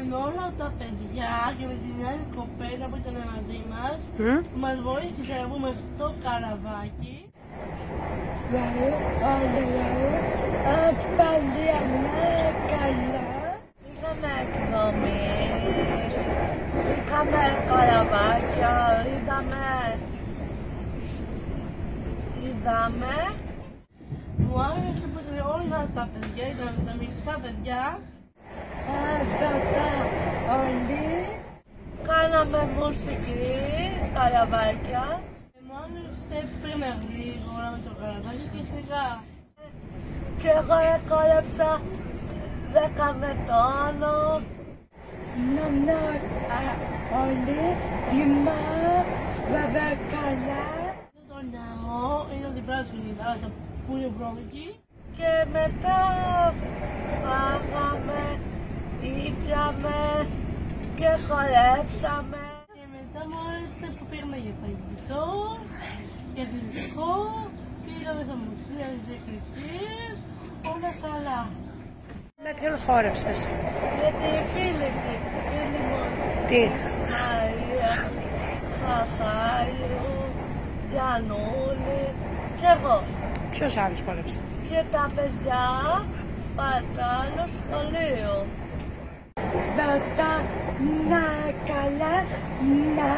με όλα τα παιδιά και με την άλλη κοπέλα που ήταν μαζί μας, που μας βοήθησε να βγούμε στο καραβάκι. Καλά. Είχαμε εκδομή, είχαμε καραβάκια, είδαμε. Μου άρεσε που ήταν όλα τα παιδιά, ήταν τα μισά παιδιά. Όλοι. Κάναμε μουσική, καραβάκια. Μου άρεσε πριν γρήγορα με το καραβάκι και σιγά. Και εγώ έκολεψα 10 με τόνο. Όλοι είμαι καλά. Το ναό είναι την πράσινη δάσα που είναι βρώμικη. Και μετά φάγαμε, ήπιαμε και χορέψαμε. Και μετά μου άρεσε που πήγαμε για φαγητό, για γλυκό, πήγαμε στα μουσεία της εκκλησίας, όλα καλά. Με ποιον χόρεψες? Με τη φίλη μου. Τι? Χαχάιο, Γιαννούλη και εγώ. Ποιος άλλος χόρεψε? Και τα παιδιά πατάλο σχολείο. Να καλά, να